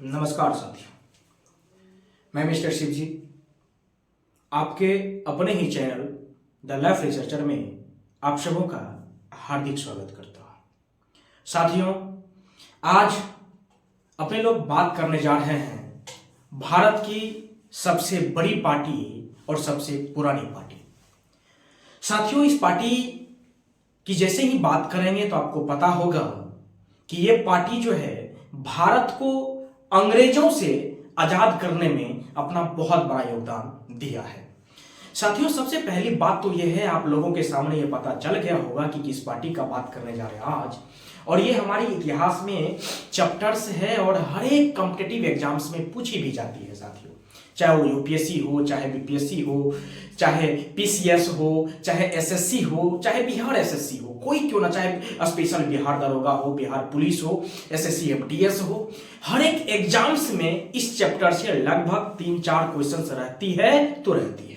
नमस्कार साथियों, मैं मिस्टर शिवजी आपके अपने ही चैनल द लाइफ रिसर्चर में आप सबों का हार्दिक स्वागत करता हूं। साथियों, आज अपने लोग बात करने जा रहे हैं भारत की सबसे बड़ी पार्टी और सबसे पुरानी पार्टी। साथियों, इस पार्टी की जैसे ही बात करेंगे तो आपको पता होगा कि ये पार्टी जो है भारत को अंग्रेजों से आजाद करने में अपना बहुत बड़ा योगदान दिया है। साथियों, सबसे पहली बात तो यह है, आप लोगों के सामने ये पता चल गया होगा कि किस पार्टी का बात करने जा रहे हैं आज, और ये हमारे इतिहास में चैप्टर्स है और हर एक कॉम्पिटिटिव एग्जाम्स में पूछी भी जाती है। साथियों, चाहे वो यूपीएससी हो, चाहे बीपीएससी हो, चाहे पीसीएस हो, चाहे एसएससी हो, चाहे बिहार एसएससी हो, कोई क्यों ना, चाहे स्पेशल बिहार दरोगा हो, बिहार पुलिस हो, एसएससी एमटीएस हो, हर एक एग्जाम्स में इस चैप्टर से लगभग 3-4 क्वेश्चंस रहती है तो रहती है।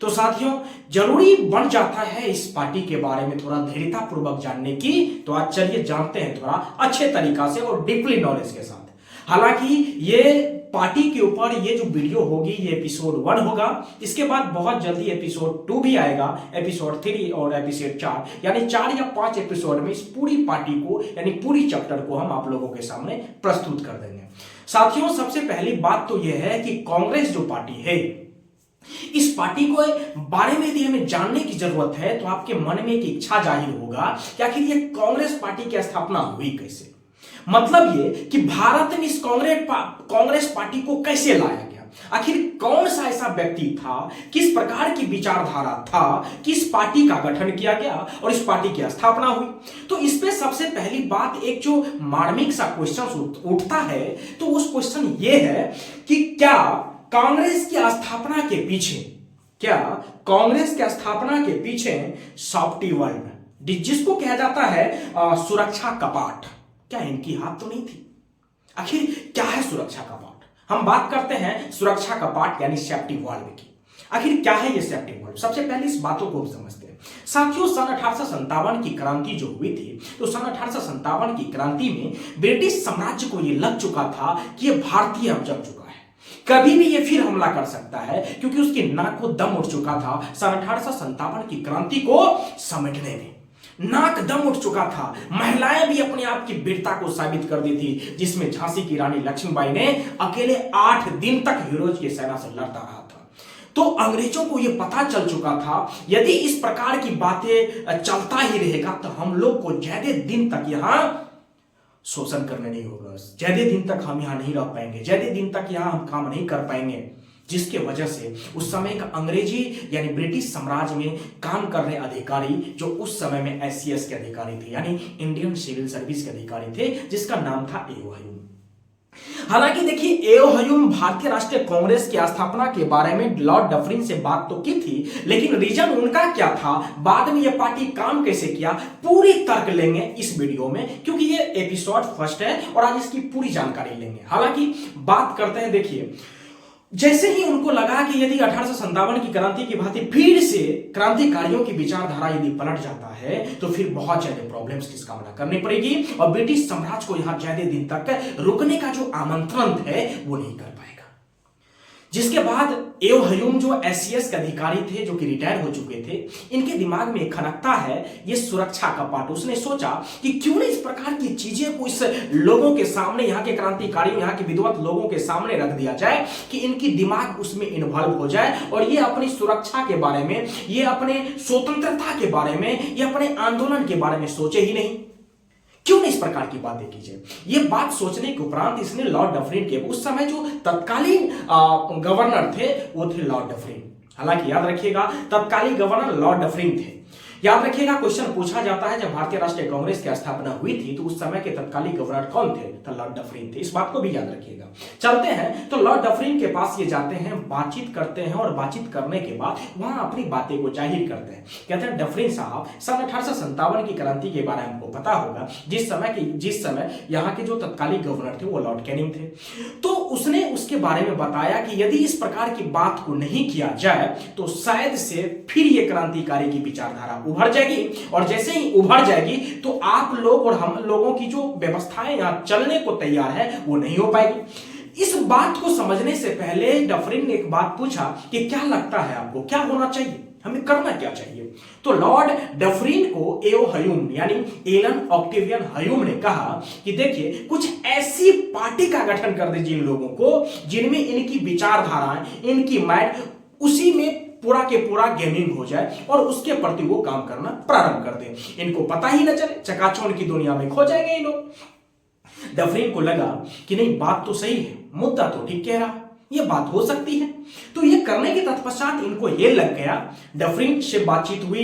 तो साथियों, जरूरी बन जाता है इस पार्टी के बारे में थोड़ा धैर्यता पूर्वक जानने की। तो आज चलिए जानते हैं थोड़ा अच्छे तरीका से और डीपली नॉलेज के साथ। हालांकि ये पार्टी के ऊपर ये जो वीडियो होगी ये एपिसोड 1 होगा, इसके बाद बहुत जल्दी एपिसोड 2 भी आएगा, एपिसोड 3 और एपिसोड 4, यानी 4 या 5 एपिसोड में इस पूरी पार्टी को यानी पूरी चैप्टर को हम आप लोगों के सामने प्रस्तुत कर देंगे। साथियों, सबसे पहली बात तो यह है कि कांग्रेस जो पार्टी है, इस पार्टी को बारे में यदि हमें जानने की जरूरत है तो आपके मन में एक इच्छा जाहिर होगा कि आखिर ये कांग्रेस पार्टी की स्थापना हुई कैसे। मतलब ये कि भारत में इस कांग्रेस पार्टी को कैसे लाया गया, आखिर कौन सा ऐसा व्यक्ति था, किस प्रकार की विचारधारा था, किस पार्टी का गठन किया गया और इस पार्टी की स्थापना हुई। तो इस पे सबसे पहली बात एक जो मार्मिक सा क्वेश्चन उठता है, तो उस क्वेश्चन ये है कि क्या कांग्रेस की स्थापना के पीछे सॉफ्टी वर्ल्ड, जिसको कहा जाता है सुरक्षा कपाट, क्या इनकी हाथ तो नहीं थी? आखिर क्या है सुरक्षा कपाट? हम बात करते हैं सुरक्षा कपाट यानी सेफ्टी वॉल्व की। आखिर क्या है ये सेफ्टी वॉल्व? सबसे पहले इस बातों को हम समझते हैं। साथियों, सन 1857 की क्रांति जो हुई थी, तो सन 1857 की क्रांति में ब्रिटिश साम्राज्य को ये लग चुका था कि ये भारतीय अब जग चुका है, कभी भी ये फिर हमला कर सकता है, क्योंकि उसकी नाक को दम उठ चुका था सन 1857 की क्रांति को समेटने में। नाक दम उठ चुका था, महिलाएं भी अपने आप की वीरता को साबित कर दी थी, जिसमें झांसी की रानी लक्ष्मीबाई ने अकेले 8 दिन तक हीरोज की सेना से लड़ता रहा था। तो अंग्रेजों को यह पता चल चुका था, यदि इस प्रकार की बातें चलता ही रहेगा तो हम लोग को ज्यादा दिन तक यहां शोषण करने नहीं होगा, ज्यादा दिन तक हम यहां नहीं रह पाएंगे, ज्यादा दिन तक यहां हम काम नहीं कर पाएंगे, जिसके वजह से उस समय का अंग्रेजी यानी ब्रिटिश साम्राज्य में काम कर रहे अधिकारी, जो उस समय में एससीएस के अधिकारी थे यानी इंडियन सिविल सर्विस के अधिकारी थे, जिसका नाम था एओ हयूम। हालांकि देखिए, एओ हयूम भारतीय राष्ट्रीय कांग्रेस की स्थापना के बारे में लॉर्ड डफरिन से बात तो की थी, लेकिन रीजन उनका क्या था, बाद में यह पार्टी काम कैसे किया, पूरी तर्क लेंगे इस वीडियो में, क्योंकि ये एपिसोड फर्स्ट है और आज इसकी पूरी जानकारी लेंगे। हालांकि बात करते हैं, देखिए, जैसे ही उनको लगा कि यदि 1857 की क्रांति की भांति फिर से क्रांतिकारियों की विचारधारा यदि पलट जाता है तो फिर बहुत ज्यादा प्रॉब्लम्स की सामना करनी पड़ेगी और ब्रिटिश साम्राज्य को यहां ज्यादा दिन तक रुकने का जो आमंत्रण है वो नहीं कर पाएगा। जिसके बाद एओ हयूम जो एससीएस के अधिकारी थे, जो कि रिटायर हो चुके थे, इनके दिमाग में एक खनकता है ये सुरक्षा कपाट। उसने सोचा कि क्यों ना इस प्रकार की चीजें को इस लोगों के सामने, यहाँ के क्रांतिकारियों, यहाँ के विद्वत लोगों के सामने रख दिया जाए कि इनकी दिमाग उसमें इन्वॉल्व हो जाए और ये अपनी सुरक्षा के बारे में, ये अपने स्वतंत्रता के बारे में, ये अपने आंदोलन के बारे में सोचे ही नहीं। क्यों नहीं इस प्रकार की बातें कीजिए। ये बात सोचने के उपरांत इसने लॉर्ड डफरिन के, उस समय जो तत्कालीन गवर्नर थे वो थे लॉर्ड डफरिन। हालांकि याद रखिएगा, तत्कालीन गवर्नर लॉर्ड डफरिन थे। याद रखिएगा, क्वेश्चन पूछा जाता है जब भारतीय राष्ट्रीय कांग्रेस की स्थापना हुई थी तो उस समय के तत्कालीन गवर्नर कौन थे, तो लॉर्ड डफरिन थे। इस बात को भी याद रखिएगा। चलते हैं तो लॉर्ड डफरिन के पास ये जाते हैं, बातचीत करते हैं और बातचीत करने के बाद वहां अपनी बातें को जाहिर करते हैं। कहते हैं, डफरिन साहब, सन 1857 की क्रांति के बारे में हमको पता होगा, जिस समय यहाँ के जो तत्कालीन गवर्नर थे वो लॉर्ड कैनिंग थे। तो उसने उसके बारे में बताया कि यदि इस प्रकार की बात को नहीं किया जाए तो शायद से फिर ये क्रांतिकारी की विचारधारा उभर जाएगी और जैसे ही उभर जाएगी तो आप लोग और हम लोगों की जो व्यवस्थाएं यहां चलने को तैयार है वो नहीं हो पाएगी। इस बात को समझने से पहले डफरिन ने एक बात पूछा कि क्या लगता है आपको, क्या होना चाहिए, हमें करना क्या चाहिए। तो लॉर्ड डफरिन को एओ हयूम यानी एलन ऑक्टेवियन हयूम ने कहा कि देखिए कुछ ऐसी पार्टी का गठन कर दे जिन लोगों को, जिनमें इनकी विचारधाराएं, इनकी माइंड उसी में पूरा के पूरा गेमिंग हो जाए और उसके प्रति वो काम करना प्रारंभ कर दे, इनको पता ही न चले, चकाचौंध की दुनिया में खो जाएंगे ये लोग। डफरिन को लगा कि नहीं बात तो सही है, मुद्दा तो ठीक कह रहा, ये बात हो सकती है। तो ये करने के तत्पश्चात इनको ये लग गया, डफरिन से बातचीत हुई,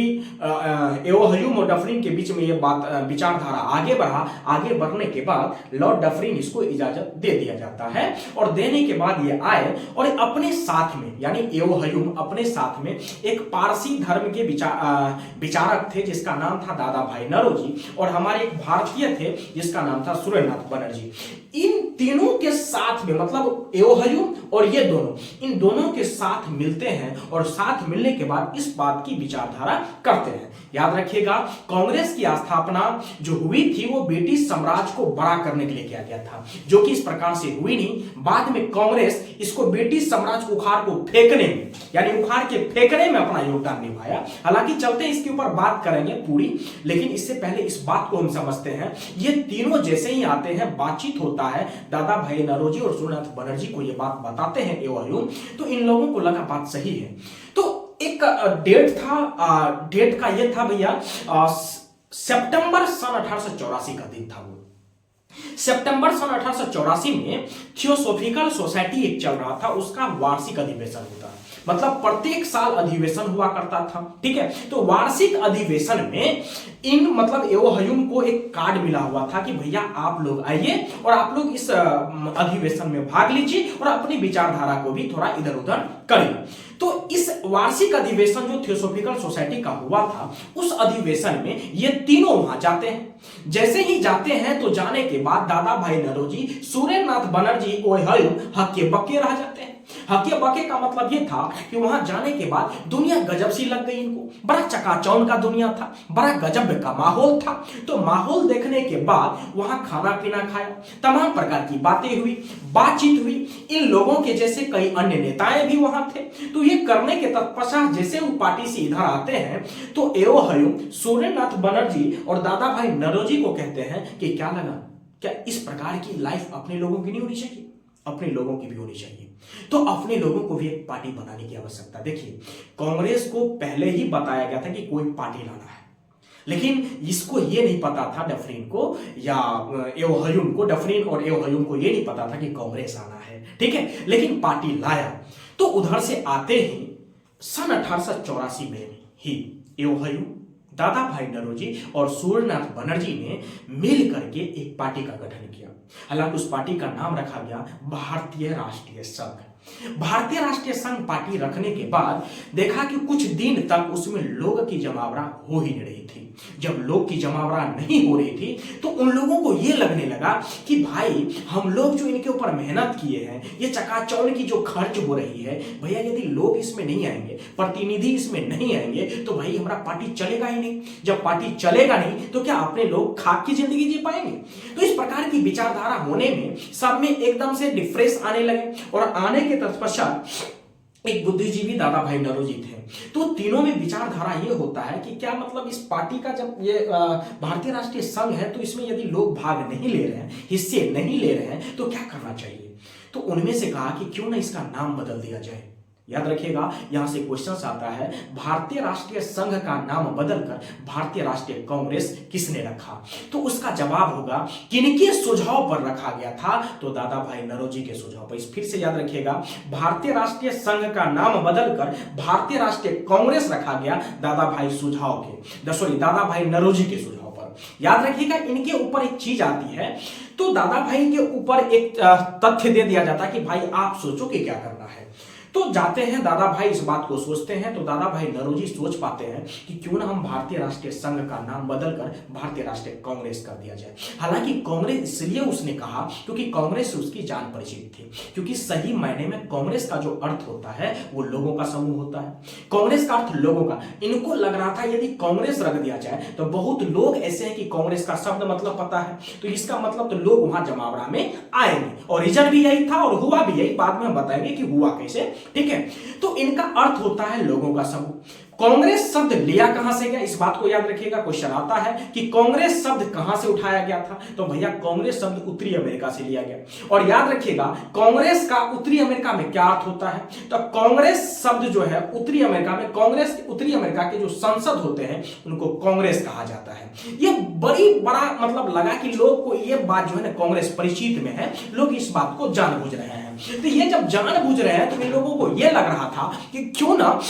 एओ हयूम और डफरिन के बीच में ये बात विचारधारा आगे बढ़ा। आगे बढ़ने के बाद लॉर्ड डफरिन इसको इजाजत दे दिया जाता है और देने के बाद ये आए और अपने साथ में यानी एओ हयूम अपने साथ में एक पारसी धर्म के विचारक थे जिसका नाम था दादा भाई नौरोजी, और हमारे एक भारतीय थे जिसका नाम था सूर्यनाथ बनर्जी। इन तीनों के साथ में मतलब एओ हयूम और ये दोनों, इन दोनों के साथ मिलते हैं और साथ मिलने के बाद इस बात की विचारधारा करते हैं। याद रखिएगा कांग्रेस की स्थापना जो हुई थी वो ब्रिटिश साम्राज्य को बड़ा करने के लिए किया गया था, जो कि इस प्रकार से हुई नहीं। बाद में कांग्रेस इसको ब्रिटिश साम्राज्य उखाड़ को फेंकने में यानी उखाड़ के फेंकने में अपना योगदान निभाया। हालांकि चलते इसके ऊपर बात करेंगे पूरी, लेकिन इससे पहले इस बात को हम समझते हैं। ये तीनों जैसे ही आते हैं, बातचीत होता है, दादा भाई नौरोजी और सूर्यनाथ बनर्जी को ये बात बताते हैं एओ हयूम, तो इन लोगों को लगा बात सही है। तो एक डेट था, डेट का ये था भैया सितंबर सन 1884 का दिन था। वो सितंबर सन 1884 में थियोसॉफिकल सोसाइटी एक चल रहा था, उसका वार्षिक अधिवेशन होता है, मतलब प्रत्येक साल अधिवेशन हुआ करता था, ठीक है। तो वार्षिक अधिवेशन में इन मतलब एओ हयूम को एक कार्ड मिला हुआ था कि भैया आप लोग आइए और आप लोग इस अधिवेशन में भाग लीजिए और अपनी विचारधारा को भी थोड़ा इधर उधर करिए। तो इस वार्षिक अधिवेशन जो थियोसॉफिकल सोसाइटी का हुआ था, उस अधिवेशन में ये तीनों वहां जाते हैं। जैसे ही जाते हैं तो जाने के बाद दादा भाई नौरोजी, सूर्यनाथ बनर्जी और हयूम हक्के बक्के रह जाते हैं। हक्के बक्के का मतलब ये था कि वहां जाने के बाद दुनिया गजब सी लग गई इनको, बड़ा चकाचौंध का दुनिया था, बड़ा गजब का माहौल था। तो माहौल देखने के बाद वहां खाना पीना खाया, तमाम प्रकार की बातें हुई, बातचीत हुई। इन लोगों के जैसे कई अन्य नेताएं भी वहां थे। तो ये करने के तत्पश्चात जैसे वो पार्टी से इधर आते हैं तो एओ हयूम, सूर्यनाथ बनर्जी और दादा भाई नौरोजी को कहते हैं कि क्या लगा, क्या इस प्रकार की लाइफ अपने लोगों की नहीं होनी चाहिए? अपने लोगों की भी होनी चाहिए। तो अपने लोगों को भी एक पार्टी बनाने की आवश्यकता। देखिए कांग्रेस को पहले ही बताया गया था कि कोई पार्टी लाना है, लेकिन इसको ये नहीं पता था डफरिन को या एओ हयूम को, डफरिन और एओ हयूम को ये नहीं पता था कि कांग्रेस आना है, ठीक है। लेकिन पार्टी लाया। तो उधर से आते ही सन 1884 में ही एओ हयूम, दादा भाई नौरोजी और सूर्यनाथ बनर्जी ने मिल करके एक पार्टी का गठन किया। हालांकि उस पार्टी का नाम रखा गया भारतीय राष्ट्रीय संघ। भारतीय राष्ट्रीय संघ पार्टी रखने के बाद देखा कि कुछ दिन तक उसमें लोग की जमावड़ा हो ही नहीं रही थी। जब लोग की जमावड़ा नहीं हो रही थी तो उन लोगों को यह लगने लगा कि भाई हम लोग जो इनके ऊपर मेहनत किए हैं, ये चकाचौंध की जो खर्च हो रही है, भैया यदि लोग इसमें नहीं आएंगे, प्रतिनिधि इसमें नहीं आएंगे तो भाई हमारा पार्टी चलेगा ही नहीं। जब पार्टी चलेगा नहीं तो क्या अपने लोग खाक की जिंदगी जी पाएंगे? तो इस प्रकार की विचारधारा होने में सब में एकदम से डिफरेंस आने लगे और आने के तत्पश्चात एक बुद्धिजीवी दादा भाई नौरोजी थे। तो तीनों में विचारधारा ये होता है कि क्या मतलब इस पार्टी का जब ये भारतीय राष्ट्रीय संघ है तो इसमें यदि लोग भाग नहीं ले रहे हैं, हिस्से नहीं ले रहे हैं, तो क्या करना चाहिए? तो उनमें से कहा कि क्यों ना इसका नाम बदल दिया जाए। याद रखिएगा यहां से क्वेश्चन आता है, भारतीय राष्ट्रीय संघ का नाम बदलकर भारतीय राष्ट्रीय कांग्रेस किसने रखा? तो उसका जवाब होगा किनके सुझाव पर रखा गया था? तो दादा भाई नौरोजी के सुझाव पर। फिर से याद रखिएगा, भारतीय राष्ट्रीय संघ का नाम बदलकर भारतीय राष्ट्रीय कांग्रेस रखा गया दादा भाई नौरोजी के सुझाव पर। याद रखिएगा इनके ऊपर एक चीज आती है, तो दादा भाई के ऊपर एक तथ्य दे दिया जाता है कि भाई आप सोचो कि क्या करना है। तो जाते हैं दादा भाई इस बात को सोचते हैं, तो दादा भाई नौरोजी सोच पाते हैं कि क्यों ना हम भारतीय राष्ट्रीय संघ का नाम बदलकर भारतीय राष्ट्रीय कांग्रेस कर दिया जाए। हालांकि कांग्रेस इसलिए उसने कहा क्योंकि कांग्रेस से उसकी जान परिचित थी, क्योंकि सही मायने में कांग्रेस का जो अर्थ होता है वो लोगों का समूह होता है। कांग्रेस का अर्थ लोगों का, इनको लग रहा था यदि कांग्रेस रख दिया जाए तो बहुत लोग ऐसे हैं कि कांग्रेस का शब्द मतलब पता है, तो इसका मतलब तो लोग वहां जमावड़ा में आएंगे, और रीजन भी यही था और हुआ भी यही, बाद में हम बताएंगे कि हुआ कैसे। ठीक है, तो इनका अर्थ होता है लोगों का समूह। कांग्रेस शब्द लिया कहां से गया, इस बात को याद रखिएगा। क्वेश्चन आता है कि कांग्रेस शब्द कहां से उठाया गया था, तो भैया कांग्रेस शब्द उत्तरी अमेरिका से लिया गया। और याद रखिएगा कांग्रेस का उत्तरी अमेरिका में क्या अर्थ होता है, तो कांग्रेस शब्द जो है उत्तरी अमेरिका में, कांग्रेस उत्तरी अमेरिका के जो संसद होते हैं उनको कांग्रेस कहा जाता है। यह बड़ा मतलब लगा कि लोग को यह बात जो है ना कांग्रेस परिचित में है, लोग इस बात को जान बुझ रहे हैं। तो ये जब जान बुझ रहे हैं तो इन लोगों को यह लग रहा था कि क्यों ना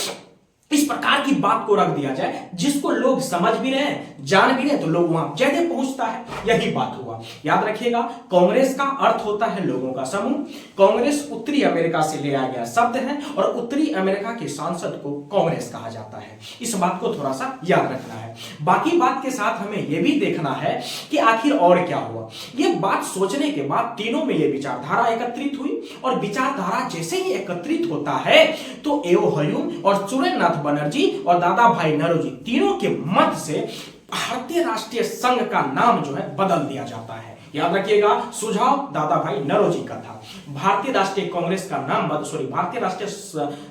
इस प्रकार की बात को रख दिया जाए जिसको लोग समझ भी रहे हैं, जान भी रहे हैं, तो लोग वहां ज्यादा पहुंचता है। यही बात हुआ। याद रखिएगा कांग्रेस का अर्थ होता है लोगों का समूह। कांग्रेस उत्तरी अमेरिका से ले आया गया शब्द है और उत्तरी अमेरिका के सांसद को कांग्रेस कहा जाता है। इस बात को थोड़ा सा याद रखना है। बाकी बात के साथ हमें यह भी देखना है कि आखिर और क्या हुआ। यह बात सोचने के बाद तीनों में यह विचारधारा एकत्रित हुई, और विचारधारा जैसे ही एकत्रित होता है तो एओ हयूम और सुरेंद्रनाथ बनर्जी और दादा भाई नौरोजी तीनों के मत से भारतीय राष्ट्रीय संघ का नाम जो है बदल दिया जाता है। याद रखिएगा सुझाव दादा भाई नौरोजी का था। भारतीय राष्ट्रीय कांग्रेस का नाम भारतीय राष्ट्रीय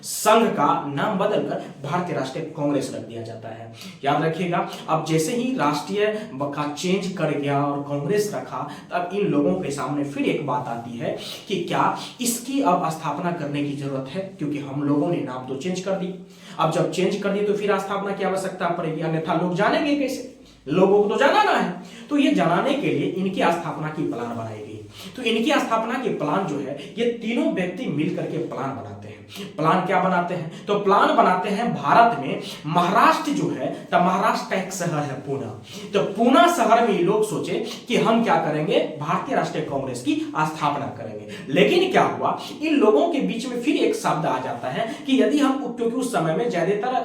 संघ का नाम बदलकर भारतीय राष्ट्रीय कांग्रेस रख दिया जाता है। याद रखिएगा अब जैसे ही राष्ट्रीय का चेंज कर गया और कांग्रेस रखा, तब इन लोगों के सामने फिर एक बात आती है कि क्या इसकी अब स्थापना करने की जरूरत है, क्योंकि हम लोगों ने नाम तो चेंज कर दी। अब जब चेंज कर दी तो फिर स्थापना की आवश्यकता पड़ेगी, अन्यथा लोग जानेंगे कैसे, लोगों को तो जानाना है। तो ये जनाने के लिए इनकी स्थापना की प्लान बनाई गई। तो इनकी स्थापना के प्लान जो है ये तीनों व्यक्ति मिलकर के प्लान बनाते हैं। प्लान क्या बनाते हैं, तो प्लान बनाते हैं भारत में महाराष्ट्र जो है, तो महाराष्ट्र का एक शहर है पूना, तो पूना शहर में लोग सोचे कि हम क्या करेंगे, भारतीय राष्ट्रीय कांग्रेस की स्थापना करेंगे। लेकिन क्या हुआ, इन लोगों के बीच में फिर एक शब्द आ जाता है कि यदि हम, क्योंकि उस समय में ज्यादातर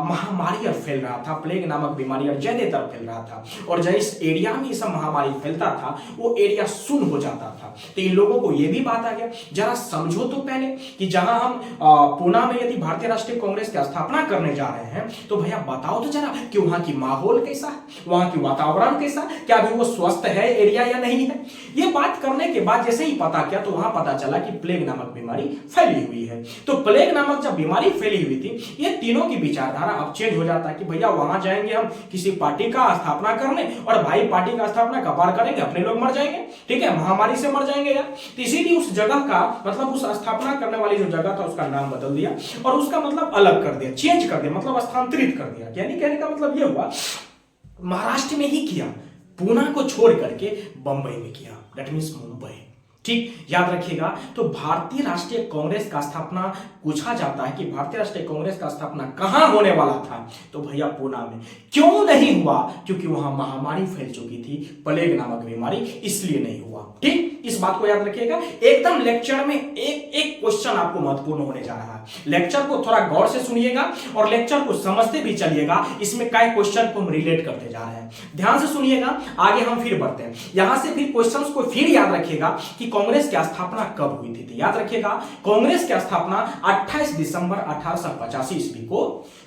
महामारी फैल रहा था, प्लेग नामक बीमारी ज्यादातर फैल रहा था, और जिस एरिया में सब महामारी फैलता था वो एरिया सुन हो जाता था। तो इन लोगों को यह भी बात आ गया, जरा समझो तो पहले कि जहां हम पूना में यदि भारतीय राष्ट्रीय कांग्रेस की स्थापना करने जा रहे हैं, तो भैया बताओ तो जरा कि वहां की माहौल कैसा है, वहां की वातावरण कैसा, क्या भी वो स्वस्थ है एरिया या नहीं है। ये बात करने के बाद जैसे ही पता किया तो वहां पता चला कि प्लेग नामक बीमारी फैली हुई है। तो प्लेग नामक जब बीमारी फैली हुई थी, ये तीनों की विचारधारा अब चेंज हो जाता है कि भैया वहां जाएंगे हम किसी पार्टी का स्थापना करने, और भाई पार्टी का स्थापना कबार करेंगे, अपने लोग मर जाएंगे, ठीक है, महामारी से मर जाएंगे यार। तो इसीलिए उस जगह का मतलब उस स्थापना करने वाली जो जगह था उसका नाम बदल दिया और उसका मतलब अलग कर दिया, चेंज कर दिया, मतलब स्थानांतरित कर दिया। यानी कहने का मतलब यह हुआ महाराष्ट्र में ही किया, पूना को छोड़ करके बंबई में किया, दैट मींस मुंबई। ठीक, याद रखिएगा। तो भारतीय राष्ट्रीय कांग्रेस का स्थापना पूछा जाता है कि भारतीय राष्ट्रीय कांग्रेस का स्थापना कहां होने वाला था, तो भैया पूना में। क्यों नहीं हुआ, क्योंकि वहां महामारी फैल चुकी थी, प्लेग नामक बीमारी, इसलिए नहीं हुआ। ठीक, इस बात को याद रखिएगा। एकदम लेक्चर में एक एक क्वेश्चन आपको महत्वपूर्ण होने जा रहा है। लेक्चर को थोड़ा गौर से सुनिएगा और लेक्चर को समझते भी चलिएगा। इसमें कई क्वेश्चन को हम रिलेट करते जा रहे हैं, ध्यान से सुनिएगा। आगे हम फिर बढ़ते हैं, यहां से फिर क्वेश्चंस को फिर याद रखिएगा कि कांग्रेस की स्थापना कब हुई थी। याद रखिएगा कांग्रेस की स्थापना 28 दिसंबर 1885 ईस्वी को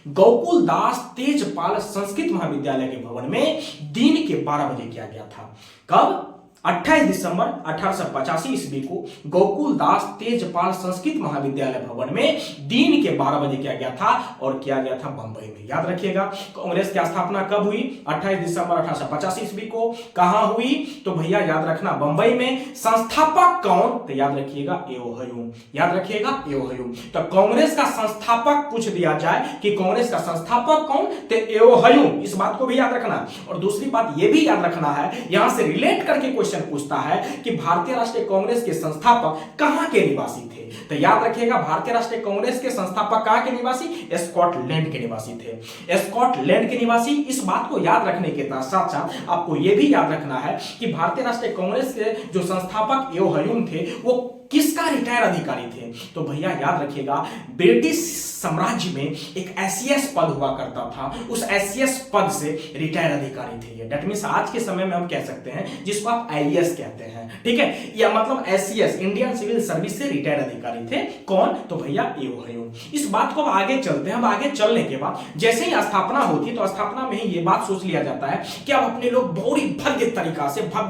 गोकुल दास तेजपाल संस्कृत महाविद्यालय के भवन में दिन के 12 बजे किया गया था। कब? 28 दिसंबर 1885 ईस्वी को गोकुल दास तेजपाल संस्कृत महाविद्यालय भवन में दिन के 12 बजे किया गया था और किया गया था बंबई में। याद रखिएगा कांग्रेस की स्थापना कब हुई? 28 दिसंबर 1885 ईस्वी को। कहां हुई? तो भैया याद रखना बंबई में। संस्थापक कौन? तो याद रखिएगा एओ हयूम। याद रखिएगा एओ हयूम। तो कांग्रेस का संस्थापक पूछ दिया जाए कि कांग्रेस का संस्थापक कौन? तो एओ हयूम। इस बात को भी याद रखना। और दूसरी बात यह भी याद रखना है, यहां से रिलेट करके क्वेश्चन पूछता है कि भारतीय राष्ट्रीय कांग्रेस के संस्थापक कहां के निवासी थे, तो याद रखिएगा भारतीय राष्ट्रीय कांग्रेस के संस्थापक कहां के निवासी, स्कॉटलैंड के निवासी थे, स्कॉटलैंड के निवासी। इस बात को याद रखने के साथ साथ आपको यह भी याद रखना है कि भारतीय राष्ट्रीय कांग्रेस के जो संस्थापक एओ ह्यूम थे वो किसका रिटायर अधिकारी थे, तो भैया याद रखिएगा ब्रिटिश साम्राज्य में एक एसीएस पद हुआ करता था, उस एसीएस पद से रिटायर अधिकारी थे ये। दैट मींस आज के समय में हम कह सकते हैं जिसको आप आईएएस कहते हैं, ठीक है, या मतलब एसीएस इंडियन सिविल सर्विस से रिटायर अधिकारी थे। कौन, तो भैया एओ ह्यूम। इस बात को आगे चलते हैं। अब आगे चलने के बाद जैसे ही स्थापना होती है तो स्थापना में ही ये बात सोच लिया जाता है कि अब अपने लोग बड़ी भव्य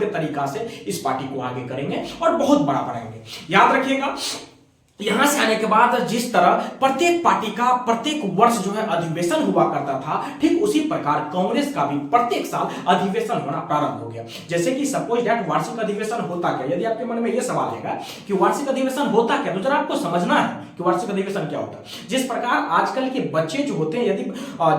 तरीका से इस पार्टी को आगे करेंगे और बहुत बड़ा बनाएंगे। याद रखिएगा यहां से आने के बाद जिस तरह प्रत्येक पार्टी का प्रत्येक वर्ष जो है अधिवेशन हुआ करता था, ठीक उसी प्रकार कांग्रेस का भी प्रत्येक साल अधिवेशन होना प्रारंभ हो गया। जैसे कि सपोज दैट वार्षिक अधिवेशन होता क्या, यदि आपके मन में यह सवाल है कि वार्षिक अधिवेशन होता क्या, तो जरा आपको समझना है कि वार्षिक अधिवेशन क्या होता है। जिस प्रकार आजकल के बच्चे जो होते हैं यदि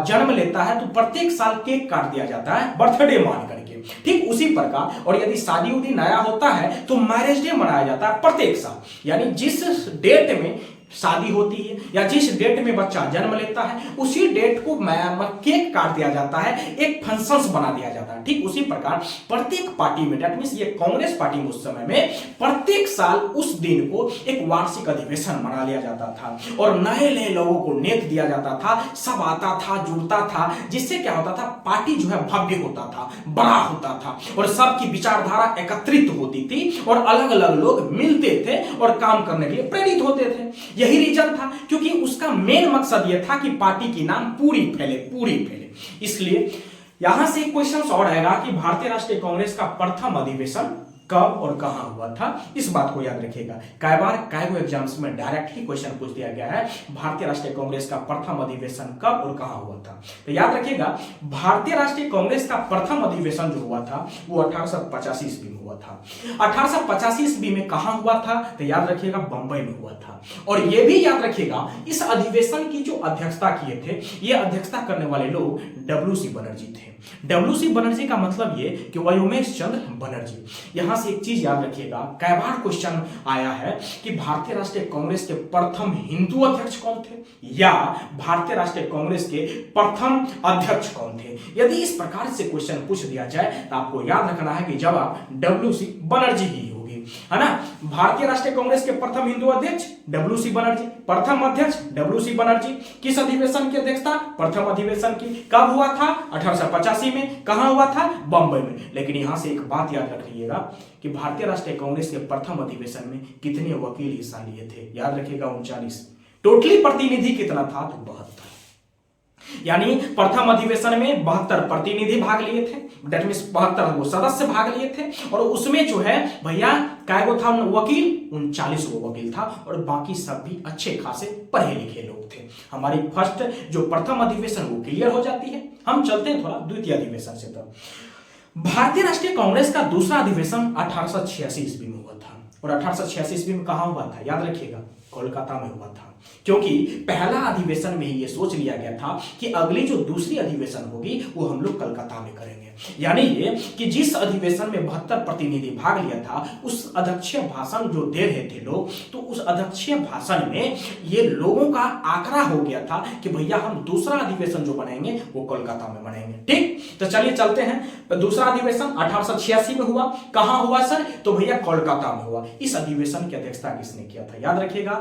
जन्म लेता है तो प्रत्येक साल केक काट दिया जाता है बर्थडे मान करके, ठीक उसी प्रकार, और यदि शादी उदी नया होता है तो मैरिज डे मनाया जाता है प्रत्येक साल। यानी जिस डेट में शादी होती है या जिस डेट में बच्चा जन्म लेता है उसी डेट को केक काट दिया जाता है, एक फंक्शंस बना दिया जाता है। ठीक उसी प्रकार प्रत्येक पार्टी में, दैट मींस ये कांग्रेस पार्टी में उस समय में प्रत्येक साल उस दिन को एक वार्षिक अधिवेशन मना लिया जाता था और नए नए लोगों को नेत दिया जाता था, सब आता था, जुड़ता था, जिससे क्या होता था, पार्टी जो है भव्य होता था, बड़ा होता था और सबकी विचारधारा एकत्रित होती थी और अलग अलग लोग मिलते थे और काम करने के लिए प्रेरित होते थे। यही रीजन था, क्योंकि उसका मेन मकसद यह था कि पार्टी की नाम पूरी फैले। इसलिए यहां से एक क्वेश्चन और आएगा कि भारतीय राष्ट्रीय कांग्रेस का प्रथम अधिवेशन कब और कहां हुआ था, इस बात को याद रखिएगा। कई बार कई एग्जाम्स में डायरेक्टली क्वेश्चन पूछ दिया गया है भारतीय राष्ट्रीय कांग्रेस का प्रथम अधिवेशन कब और कहां हुआ था। तो याद रखिएगा भारतीय राष्ट्रीय कांग्रेस का प्रथम अधिवेशन जो हुआ था वो 1885 ईस्वी में हुआ था। 1885 ईस्वी में कहां हुआ था, तो याद रखिएगा बंबई में हुआ था। और यह भी याद रखिएगा इस अधिवेशन की जो अध्यक्षता किए थे, ये अध्यक्षता करने वाले लोग डब्ल्यू.सी. बनर्जी थे। डब्ल्यू.सी. बनर्जी का मतलब ये कि व्योमेश चंद्र बनर्जी। यहां से एक चीज याद रखिएगा, कई बार क्वेश्चन आया है कि भारतीय राष्ट्रीय कांग्रेस के प्रथम हिंदू अध्यक्ष कौन थे या भारतीय राष्ट्रीय कांग्रेस के प्रथम अध्यक्ष कौन थे। यदि इस प्रकार से क्वेश्चन पूछ दिया जाए तो आपको याद रखना है कि जवाब डब्ल्यू.सी. बनर्जी ही होगी, है ना। भारतीय राष्ट्रीय कांग्रेस के प्रथम हिंदू अध्यक्ष डब्ल्यू.सी. बनर्जी, प्रथम अध्यक्ष डब्ल्यू.सी. बनर्जी। किस अधिवेशन की अध्यक्षता, प्रथम अधिवेशन की। कब हुआ था, 1885 में। कहां हुआ था, बंबई में। लेकिन यहां से एक बात याद रखिएगा कि भारतीय राष्ट्रीय कांग्रेस के प्रथम अधिवेशन में कितने वकील हिस्सा लिए थे, याद रखिएगा 39। टोटली प्रतिनिधि कितना था, तो 72। यानी प्रथम अधिवेशन में 72 प्रतिनिधि भाग लिए थे, दैट मींस 72 वो सदस्य भाग लिए थे और उसमें जो है भैया कैगो था वकील, 39 वो वकील था और बाकी सब भी अच्छे खासे पढ़े लिखे लोग थे। हमारी फर्स्ट जो प्रथम अधिवेशन वो क्लियर हो जाती है। हम चलते हैं थोड़ा द्वितीय अधिवेशन से। तब भारतीय राष्ट्रीय कांग्रेस का दूसरा अधिवेशन 1886 ईस्वी में हुआ था और 1886 ईस्वी में कहां हुआ था, याद रखिएगा कोलकाता में हुआ था। क्योंकि पहला अधिवेशन में ही ये सोच लिया गया था कि अगली जो दूसरी अधिवेशन होगी वो हम लोग कलकत्ता में करेंगे। यानी ये कि जिस अधिवेशन में 72 प्रतिनिधि भाग लिया था उस अध्यक्षीय भाषण जो दे रहे थे लोग, तो उस अध्यक्षीय भाषण में ये लोगों का आंकड़ा हो गया था कि भैया हम दूसरा अधिवेशन जो बनाएंगे वो कोलकाता में बनाएंगे। ठीक, तो चलिए चलते हैं। दूसरा अधिवेशन 1886 में हुआ। कहां हुआ सर, तो भैया कोलकाता में हुआ। इस अधिवेशन की अध्यक्षता किसने किया था, याद रखिएगा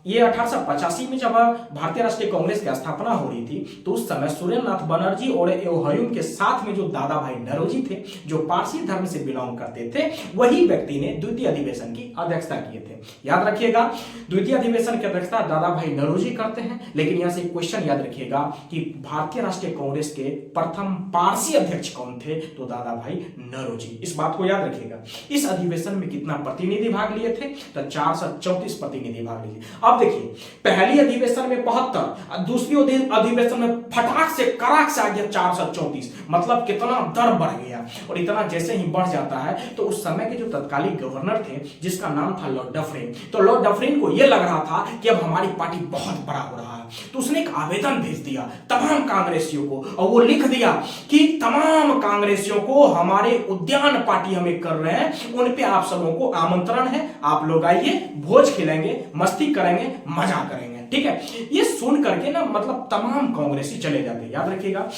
ये 1885 में जब भारतीय राष्ट्रीय कांग्रेस की स्थापना हो रही थी तो उस समय सुरेंद्रनाथ बनर्जी और एओ ह्यूम के साथ में जो दादा भाई नौरोजी थे जो पारसी धर्म से बिलोंग करते थे, वही व्यक्ति ने द्वितीय अधिवेशन की अध्यक्षता किए थे। याद रखिएगा द्वितीय अधिवेशन की अध्यक्षता दादा भाई नौरोजी करते हैं। लेकिन यहां से एक क्वेश्चन याद रखिएगा कि भारतीय राष्ट्रीय कांग्रेस के प्रथम पारसी अध्यक्ष कौन थे, तो दादा भाई नौरोजी। इस बात को याद रखिएगा। इस अधिवेशन में कितना प्रतिनिधि भाग लिए थे, तो 434 प्रतिनिधि भाग लिए। अब देखिए पहली अधिवेशन में 72, दूसरी अधिवेशन में फटाक से कराक से आ गया 434, मतलब कितना दर बढ़ गया। और इतना जैसे ही बढ़ जाता है तो उस समय के जो तत्कालीन गवर्नर थे जिसका नाम था लॉर्ड डफरिन, तो लॉर्ड डफरिन को यह लग रहा था कि अब हमारी पार्टी बहुत बड़ा हो रहा है, था। तो उसने एक आवेदन भेज दिया तमाम कांग्रेसियों को और वो लिख दिया कि तमाम कांग्रेसियों को हमारे उद्यान पार्टी हमें कर रहे हैं, उन पे आप सबों को आमंत्रण है, आप लोग आइए, भोज खिलाएंगे, मस्ती करेंगे, मजा करेंगे। ठीक है, ये सुन करके ना मतलब तमाम कांग्रेसी चले जाते। याद रखिएगा,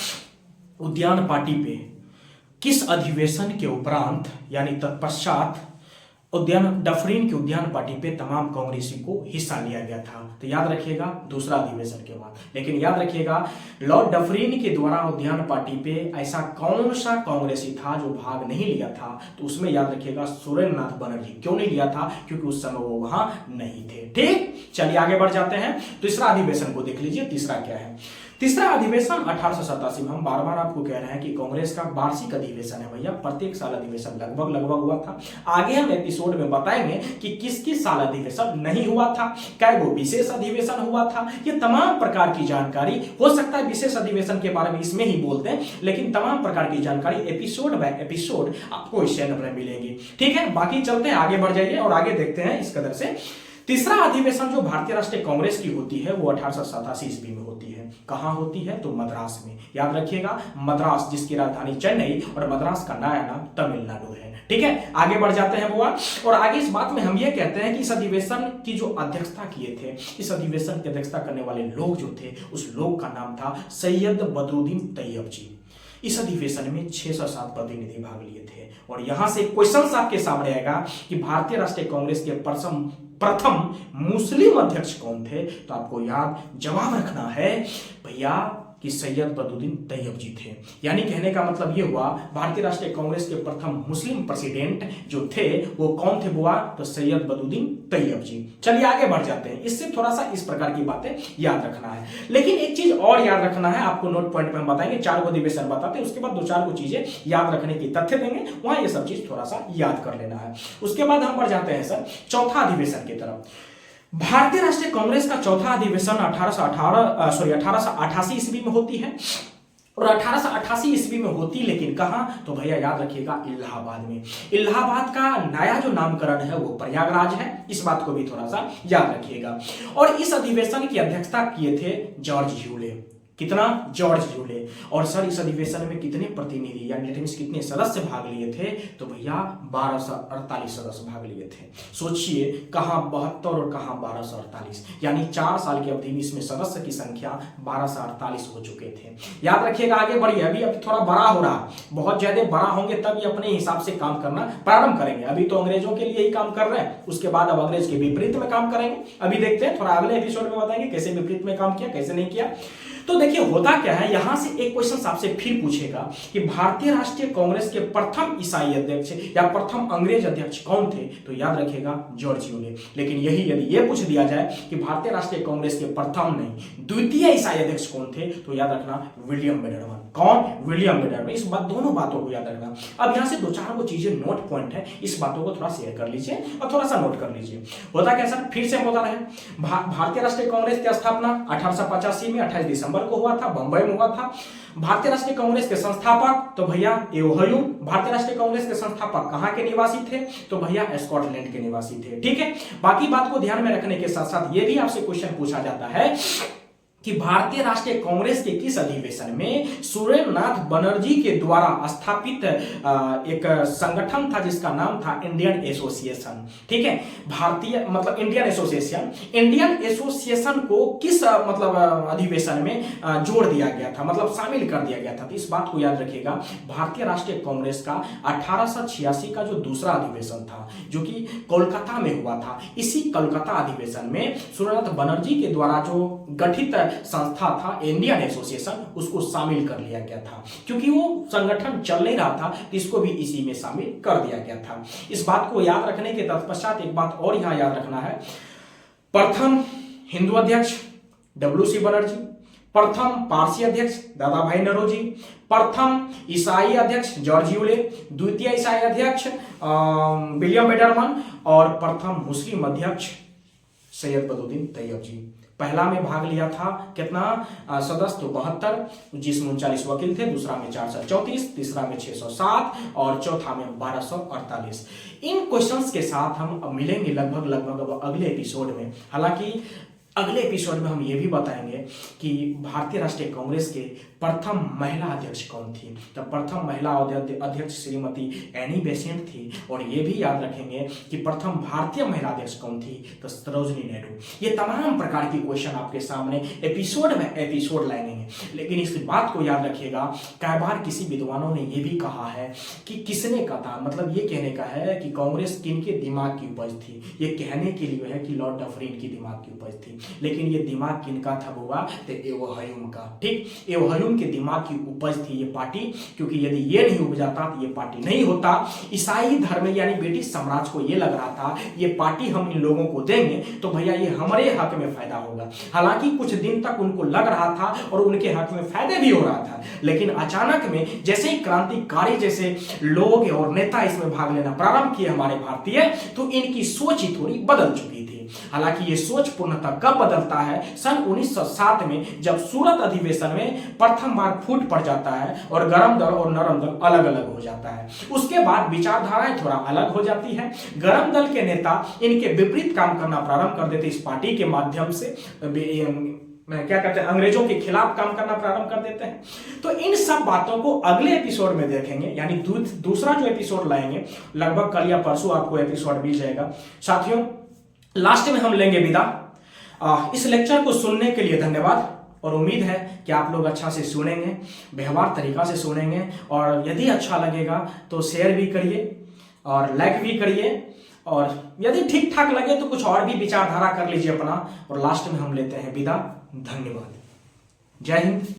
उद्यान पार्टी पे किस अधिवेशन के उपरांत यानी तत्पश्चात उद्यान डफरीन के उद्यान पार्टी पे तमाम कांग्रेसी को हिस्सा लिया गया था। तो याद रखिएगा, दूसरा अधिवेशन के बाद। लेकिन याद रखिएगा, लॉर्ड डफरीन के द्वारा उद्यान पार्टी पे ऐसा कौन सा कांग्रेसी था जो भाग नहीं लिया था? तो उसमें याद रखिएगा सुरेंद्र नाथ बनर्जी। क्यों नहीं लिया था? क्योंकि उस समय वो वहां नहीं थे। ठीक, चलिए आगे बढ़ जाते हैं। तीसरा अधिवेशन को देख लीजिए, तीसरा क्या है। तीसरा अधिवेशन 1887 में, हम बार बार आपको कह रहे हैं कि कांग्रेस का वार्षिक अधिवेशन है भैया, प्रत्येक साल अधिवेशन लगभग हुआ था। आगे हम एपिसोड में बताएंगे कि किस किस साल अधिवेशन नहीं हुआ था, क्या वो विशेष अधिवेशन हुआ था, ये तमाम प्रकार की जानकारी। हो सकता है विशेष अधिवेशन के बारे में इसमें ही बोलते हैं, लेकिन तमाम प्रकार की जानकारी एपिसोड बाय एपिसोड आपको इस चैनल पर मिलेगी। ठीक है, बाकी चलते हैं, आगे बढ़ जाइए और आगे देखते हैं इस कदर से। तीसरा अधिवेशन जो भारतीय राष्ट्रीय कांग्रेस की होती है वो 1887 ईस्वी में होती है। कहां होती है? तो मद्रास में। याद रखिएगा, मद्रास, जिसकी राजधानी चेन्नई और मद्रास का नया नाम तमिलनाडु है। ठीक है, आगे बढ़ जाते हैं बुआ। और आगे इस बात में हम ये कहते हैं कि इस अधिवेशन की जो अध्यक्षता किए थे, इस अधिवेशन की अध्यक्षता करने वाले लोग जो थे, उस लोग का नाम था सैयद बदरुद्दीन तैयब जी। इस अधिवेशन में 607 प्रतिनिधि भाग लिए थे। और यहां से क्वेश्चन आपके सामने आएगा कि भारतीय राष्ट्रीय कांग्रेस के प्रथम मुस्लिम अध्यक्ष कौन थे? तो आपको याद जवाब रखना है भैया कि सैयद बदरुद्दीन तैयब जी थे। यानी कहने का मतलब ये हुआ, भारतीय राष्ट्रीय कांग्रेस के प्रथम मुस्लिम प्रेसिडेंट जो थे वो कौन थे बुआ? तो सैयद बदरुद्दीन तैयब जी। चलिए आगे बढ़ जाते हैं। इससे थोड़ा सा इस प्रकार की बातें याद रखना है। लेकिन एक चीज और याद रखना है आपको, नोट पॉइंट पे हम बताएंगे, 4 को अधिवेशन बताते हैं, उसके बाद 2-4 को चीजें याद रखने की तथ्य देंगे, वहां ये सब चीज थोड़ा सा याद कर लेना है। उसके बाद हम बढ़ जाते हैं सर चौथा अधिवेशन की तरफ। भारतीय राष्ट्रीय कांग्रेस का चौथा अधिवेशन 1888 ईस्वी में होती है। और 1888 ईस्वी में होती, लेकिन कहां? तो भैया याद रखिएगा, इलाहाबाद में। इलाहाबाद का नया जो नामकरण है वो प्रयागराज है, इस बात को भी थोड़ा सा याद रखिएगा। और इस अधिवेशन की अध्यक्षता किए थे जॉर्ज ह्यूले। कितना? जॉर्ज ह्यूले। और सर इस अधिवेशन में कितने प्रतिनिधि यानी कितने सदस्य भाग लिए थे? तो भैया 1248 सदस्य भाग लिए थे। सोचिए, कहां 72 और कहां 1248, यानी 4 साल की अवधि में इसमें सदस्य की संख्या 1248 हो चुके थे। याद रखिएगा, आगे बढ़िए। अभी थोड़ा बड़ा हो रहा, बहुत ज्यादा बड़ा होंगे तब ये अपने हिसाब से काम करना प्रारंभ करेंगे। अभी तो अंग्रेजों के लिए ही काम कर रहे हैं, उसके बाद अब अंग्रेज के विपरीत में काम करेंगे। अभी देखते हैं, थोड़ा अगले एपिसोड में बताएंगे कैसे विपरीत में काम किया, कैसे नहीं किया। तो देखिए होता क्या है, यहां से एक क्वेश्चन आपसे फिर पूछेगा कि भारतीय राष्ट्रीय कांग्रेस के प्रथम ईसाई अध्यक्ष या प्रथम अंग्रेज अध्यक्ष कौन थे? तो याद रखिएगा जॉर्ज ह्यूले। लेकिन यही यदि ये पूछ दिया जाए कि भारतीय राष्ट्रीय कांग्रेस के प्रथम नहीं द्वितीय ईसाई अध्यक्ष कौन थे? तो याद रखना विलियम बेडरमन। कौन? विलियम बेडरमन। इस बात, दोनों बातों को याद रखना। अब यहां से 2-4 को चीजें नोट पॉइंट है, इस बातों को थोड़ा शेयर कर लीजिए और थोड़ा सा नोट कर लीजिए। होता क्या सर, फिर से हम बता रहे हैं, भारतीय राष्ट्रीय कांग्रेस की स्थापना 1885 में 28 दिसंबर को हुआ था, बंबई में हुआ था। भारतीय राष्ट्रीय कांग्रेस के संस्थापक तो भैया एओहयू। भारतीय राष्ट्रीय कांग्रेस के संस्थापक कहां के निवासी थे? तो भैया स्कॉटलैंड के निवासी थे। ठीक है, बाकी बात को ध्यान में रखने के साथ साथ यह भी आपसे क्वेश्चन पूछा जाता है कि भारतीय राष्ट्रीय कांग्रेस के किस अधिवेशन में सुरेंद्र नाथ बनर्जी के द्वारा स्थापित एक संगठन था जिसका नाम था इंडियन एसोसिएशन। ठीक है, भारतीय मतलब इंडियन एसोसिएशन को किस अधिवेशन में जोड़ दिया गया था, मतलब शामिल कर दिया गया था? तो इस बात को याद रखिएगा, भारतीय राष्ट्रीय कांग्रेस का 1886 का जो दूसरा अधिवेशन था जो कि कोलकाता में हुआ था, इसी कोलकाता अधिवेशन में सुरेंद्र नाथ बनर्जी के द्वारा जो गठित संस्था था इंडियन एसोसिएशन, उसको शामिल कर लिया गया था। क्योंकि वो संगठन चल नहीं रहा था तो इसको भी इसी में शामिल कर दिया गया था। इस बात को याद रखने के तत्पश्चात एक बात और यहां याद रखना है, प्रथम हिंदू अध्यक्ष WC बनर्जी, प्रथम पारसी अध्यक्ष दादा भाई नौरोजी, प्रथम ईसाई अध्यक्ष जॉर्ज ह्यूले, द्वितीय ईसाई अध्यक्ष विलियम बेडरमन और प्रथम मुस्लिम अध्यक्ष सैयद बदरुद्दीन तैयब जी। पहला में भाग लिया था कितना सदस्य? तो 72, जिसमें 39 वकील थे। दूसरा में 434, तीसरा में 607 और चौथा में 1248। इन क्वेश्चंस के साथ हम अब मिलेंगे लगभग अब अगले एपिसोड में। हालांकि अगले एपिसोड में हम ये भी बताएंगे कि भारतीय राष्ट्रीय कांग्रेस के प्रथम महिला अध्यक्ष कौन थी। तो प्रथम महिला अध्यक्ष श्रीमती एनी बेसेंट थी, और ये भी याद रखेंगे कि प्रथम भारतीय महिला अध्यक्ष कौन थी, तो सरोजिनी नायडू। ये तमाम प्रकार की क्वेश्चन आपके सामने एपिसोड लाएंगे। लेकिन इस बात को याद रखिएगा, कई बार किसी विद्वानों ने यह भी कहा है कि किसने कहा, मतलब ये कहने का है कि कांग्रेस किनके दिमाग की उपज थी। ये कहने के लिए है कि लॉर्ड डफरिन की दिमाग की उपज थी, लेकिन ये दिमाग किनका था बुआ, तो एवो हयूम का। ठीक, एवो हयूम के दिमाग की उपज थी ये पार्टी, क्योंकि यदि ये नहीं उपजाता तो ये पार्टी नहीं होता। ईसाई धर्म यानी ब्रिटिश साम्राज्य को ये लग रहा था ये पार्टी हम इन लोगों को देंगे तो भैया ये हमारे हक में फायदा होगा। हालांकि कुछ दिन तक उनको लग रहा था और उनके हक में फायदे भी हो रहा था, लेकिन अचानक में जैसे ही क्रांतिकारी जैसे लोग और नेता इसमें भाग लेना प्रारंभ किए हमारे भारतीय, तो इनकी सोच ही थोड़ी बदल चुकी थी। हालांकि ये सोच पूर्णतः कब बदलता है, सन 1907 में, जब सूरत अधिवेशन में प्रथम बार फूट पड़ जाता है और गरम दल और नरम दल अलग अलग हो जाता है। उसके बाद विचारधाराएं थोड़ा अलग हो जाती है। गरम दल के नेता इनके विपरीत काम करना प्रारंभ कर देते इस पार्टी के माध्यम से, क्या कहते हैं, अंग्रेजों के खिलाफ काम करना प्रारंभ कर देते हैं। तो इन सब बातों को अगले एपिसोड में देखेंगे, यानी दूसरा जो एपिसोड लाएंगे, लगभग कल या परसों आपको एपिसोड मिल जाएगा। साथियों, लास्ट में हम लेंगे विदा। इस लेक्चर को सुनने के लिए धन्यवाद, और उम्मीद है कि आप लोग अच्छा से सुनेंगे, व्यवहार तरीका से सुनेंगे, और यदि अच्छा लगेगा तो शेयर भी करिए और लाइक भी करिए, और यदि ठीक ठाक लगे तो कुछ और भी विचारधारा कर लीजिए अपना। और लास्ट में हम लेते हैं विदा। धन्यवाद। जय हिंद।